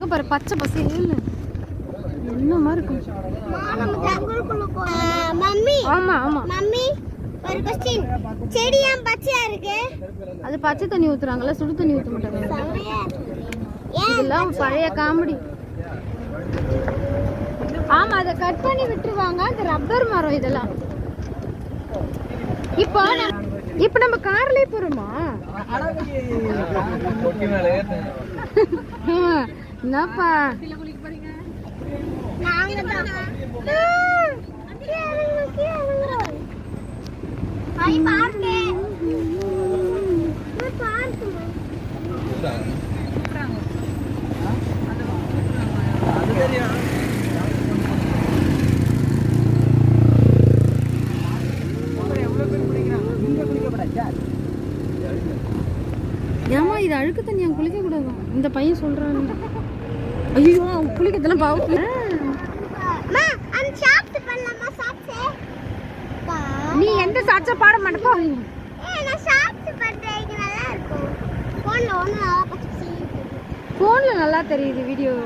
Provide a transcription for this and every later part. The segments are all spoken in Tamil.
பாரு பச்சை பசேல்னு என்னமா இருக்கும். மம்மி ஆமா ஆமா மம்மி ஒரு क्वेश्चन செடி ஏன் பச்சையா இருக்கு? அது பச்சை தண்ணி ஊத்துறாங்கல, சுடு தண்ணி ஊத்த மாட்டாங்க. இதெல்லாம் பழைய காமெடி. ஆமா அதை கட் பண்ணி விட்டுருவாங்க. அந்த ரப்பர் மரம் இதெல்லாம். இப்போ நம்ம கார்லயே போறோமா? என்னப்பா நாங்க தான் ஐ பார்க்கே நான் பார்க்கேன். ஏமா இது அழுக்கு தண்ணி அவன் குளிக்க கூடாது. இந்த பையன் சொல்றான். ஐயோ அவன் குளிக்கிறதெல்லாம் பாவம். மா அந்த சாப்பிட்டு பண்ணலாமா? சாப்பிட்டு நீ எந்த சாட்சா பாட மாட்டப்பா. நான் சாப்பிட்டு பண்றேன். இது நல்லா இருக்கும். போன்ல ஒண்ணு நல்லா பச்சை. போன்ல நல்லா தெரியுது வீடியோ.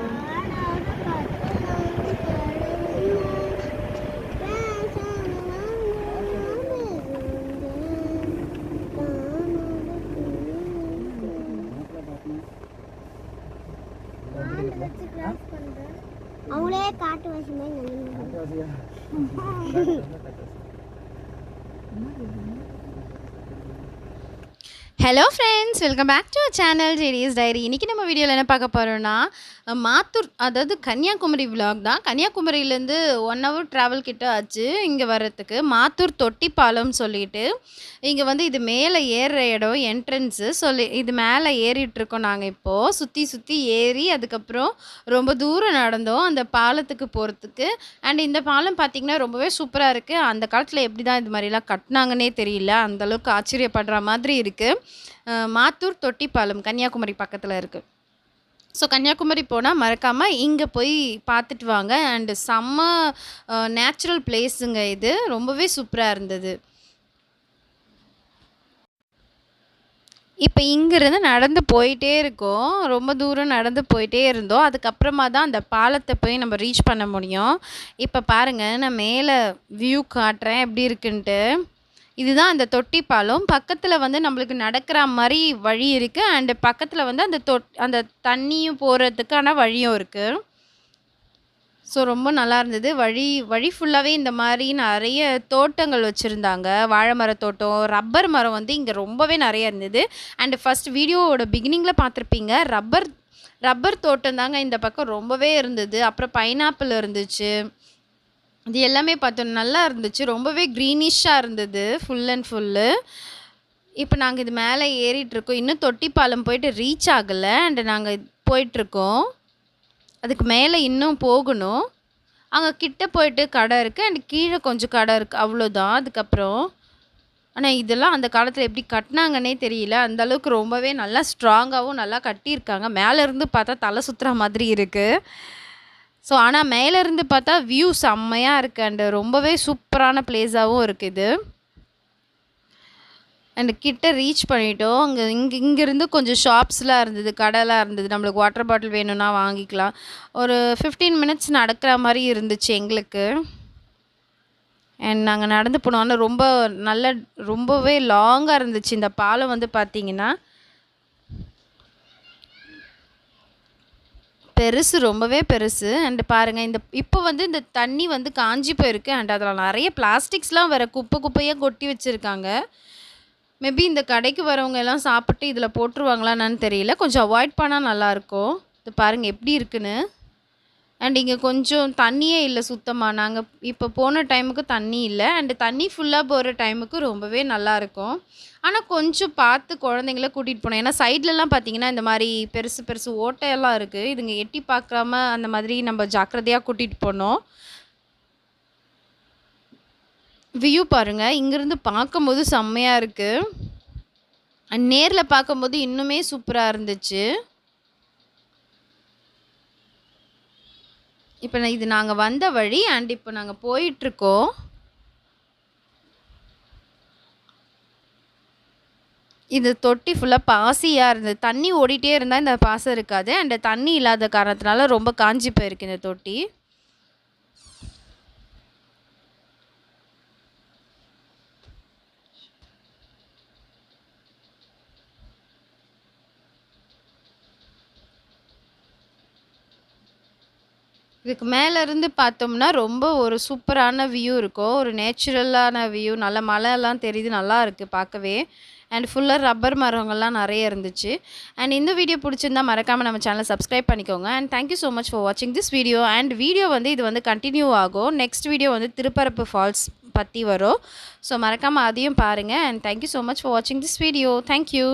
அவங்களே காட்டு வாசிமே hello friends, welcome back to channel JDS diary. இன்றைக்கி நம்ம வீடியோவில் என்ன பார்க்க போகிறோன்னா, மாத்தூர், அதாவது கன்னியாகுமரி விலாக் தான். கன்னியாகுமரியிலேருந்து 1 hour ட்ராவல் கிட்ட ஆச்சு இங்கே வர்றதுக்கு. மாத்தூர் தொட்டிப்பாலம் சொல்லிட்டு இங்கே வந்து இது மேலே ஏறுற இடம், என்ட்ரன்ஸு சொல்லி இது மேலே ஏறிட்டுருக்கோம் நாங்கள் இப்போது. சுற்றி சுற்றி ஏறி அதுக்கப்புறம் ரொம்ப தூரம் நடந்தோம் அந்த பாலத்துக்கு போகிறதுக்கு. அண்ட் இந்த பாலம் பார்த்திங்கன்னா ரொம்பவே சூப்பராக இருக்குது. அந்த காலத்தில் எப்படி தான் இது மாதிரிலாம் கட்டினாங்கன்னே தெரியல, அந்தளவுக்கு ஆச்சரியப்படுற மாதிரி இருக்குது. மாத்தூர் தொட்டிப்பாலம் கன்னியாகுமரி பக்கத்தில் இருக்குது. ஸோ கன்னியாகுமரி போனால் மறக்காமல் இங்கே போய் பார்த்துட்டு வாங்க. அண்டு செம்ம நேச்சுரல் பிளேஸுங்க இது. ரொம்பவே சூப்பராக இருந்தது. இப்போ இங்கேருந்து நடந்து போயிட்டே இருக்கோம். ரொம்ப தூரம் நடந்து போயிட்டே இருந்தோம். அதுக்கப்புறமா தான் அந்த பாலத்தை போய் நம்ம ரீச் பண்ண முடியும். இப்போ பாருங்கள், நான் மேலே வியூ காட்டுறேன் எப்படி இருக்குன்ட்டு. இதுதான் அந்த தொட்டி பாலம். பக்கத்தில் வந்து நம்மளுக்கு நடக்கிற மாதிரி வழி இருக்குது. அண்டு பக்கத்தில் வந்து அந்த தண்ணியும் போகிறதுக்கான வழியும் இருக்குது. ஸோ ரொம்ப நல்லா இருந்தது. வழி ஃபுல்லாகவே இந்த மாதிரி நிறைய தோட்டங்கள் வச்சுருந்தாங்க. வாழை மர தோட்டம், ரப்பர் மரம் வந்து இங்கே ரொம்பவே நிறைய இருந்தது. அண்டு ஃபஸ்ட் வீடியோவோட பிகினிங்கில் பார்த்துருப்பீங்க, ரப்பர் தோட்டம் தாங்க இந்த பக்கம் ரொம்பவே இருந்தது. அப்புறம் பைனாப்பிள் இருந்துச்சு. இது எல்லாமே பார்த்தோம், நல்லா இருந்துச்சு. ரொம்பவே க்ரீனிஷாக இருந்தது ஃபுல் அண்ட் ஃபுல்லு. இப்போ நாங்கள் இது மேலே ஏறிட்டுருக்கோம். இன்னும் தொட்டிப்பாலம் போயிட்டு ரீச் ஆகலை. அண்டு நாங்கள் போயிட்டுருக்கோம். அதுக்கு மேலே இன்னும் போகணும். அங்கே கிட்ட போயிட்டு கடை இருக்குது. அண்டு கீழே கொஞ்சம் கடை இருக்குது, அவ்வளோதான். அதுக்கப்புறம் ஆனால் இதெல்லாம் அந்த காலத்தில் எப்படி கட்டினாங்கன்னே தெரியல. அந்தளவுக்கு ரொம்பவே நல்லா ஸ்ட்ராங்காகவும் நல்லா கட்டியிருக்காங்க. மேலேருந்து பார்த்தா தலை சுற்றுற மாதிரி இருக்குது. ஸோ ஆனால் மேலேருந்து பார்த்தா வியூ செம்மையாக இருக்குது. அண்டு ரொம்பவே சூப்பரான பிளேஸாகவும் இருக்குது. அண்டு கிட்ட ரீச் பண்ணிட்டோம். இங்கேருந்து கொஞ்சம் ஷாப்ஸ்லாம் இருந்தது, கடைலாம் இருந்தது. நம்மளுக்கு வாட்டர் பாட்டில் வேணும்னா வாங்கிக்கலாம். ஒரு 15 minutes நடக்கிற மாதிரி இருந்துச்சு எங்களுக்கு. அண்ட் நாங்கள் நடந்து போனோம். ஆனால் ரொம்பவே லாங்காக இருந்துச்சு. இந்த பாலம் வந்து பார்த்திங்கன்னா பெருசு, ரொம்பவே பெருசு. அண்டு பாருங்கள், இப்போ வந்து இந்த தண்ணி வந்து காஞ்சி போயிருக்கு. அண்ட் அதில் நிறைய பிளாஸ்டிக்ஸ்லாம் வேறு குப்பையாக கொட்டி வச்சுருக்காங்க. மேபி இந்த கடைக்கு வரவங்க எல்லாம் சாப்பிட்டு இதில் போட்டுருவாங்களான்னு தெரியல. கொஞ்சம் அவாய்ட் பண்ணால் நல்லாயிருக்கும். இது பாருங்கள் எப்படி இருக்குன்னு. அண்ட் இங்கே கொஞ்சம் தண்ணியே இல்லை சுத்தமாக. நாங்கள் இப்போ போன டைமுக்கு தண்ணி இல்லை. அண்டு தண்ணி ஃபுல்லாக போகிற டைமுக்கு ரொம்பவே நல்லாயிருக்கும். ஆனால் கொஞ்சம் பார்த்து குழந்தைங்கள கூட்டிகிட்டு போனோம். ஏன்னா சைட்லலாம் பார்த்திங்கன்னா இந்த மாதிரி பெருசு ஓட்டையெல்லாம் இருக்குது. இதுங்க எட்டி பார்க்காம அந்த மாதிரி நம்ம ஜாக்கிரதையாக கூட்டிகிட்டு போனோம். வியூ பாருங்கள், இங்கேருந்து பார்க்கும்போது செம்மையாக இருக்குது. அண்ட் நேரில் பார்க்கும்போது இன்னுமே சூப்பராக இருந்துச்சு. இப்போ இது நாங்கள் வந்த வழி. அண்ட் இப்போ நாங்கள் போயிட்டுருக்கோம். இது தொட்டி ஃபுல்லாக பாசியாக இருந்தது. தண்ணி ஓடிட்டே இருந்தால் இந்த பாசம் இருக்காது. அண்ட் தண்ணி இல்லாத காரணத்தினால ரொம்ப காஞ்சி போயிருக்கு இந்த தொட்டி. இதுக்கு மேலேருந்து பார்த்தோம்னா ரொம்ப ஒரு சூப்பரான வியூ இருக்கும். ஒரு நேச்சுரலான வியூ. நல்ல மலைலாம் தெரியுது. நல்லா இருக்குது பார்க்கவே. அண்ட் ஃபுல்லாக ரப்பர் மரங்கள்லாம் நிறைய இருந்துச்சு. அண்ட் இந்த வீடியோ பிடிச்சிருந்தா மறக்காமல் நம்ம சேனலை சப்ஸ்கிரைப் பண்ணிக்கோங்க. And thank you so much for வாட்சிங் திஸ் வீடியோ. அண்ட் வீடியோ இது கண்டினியூ ஆகும். நெக்ஸ்ட் வீடியோ திருப்பரப்பு ஃபால்ஸ் பற்றி வரும். ஸோ மறக்காமல் அதையும் பாருங்கள். And thank you so much for வாட்சிங் திஸ் வீடியோ. தேங்க்யூ.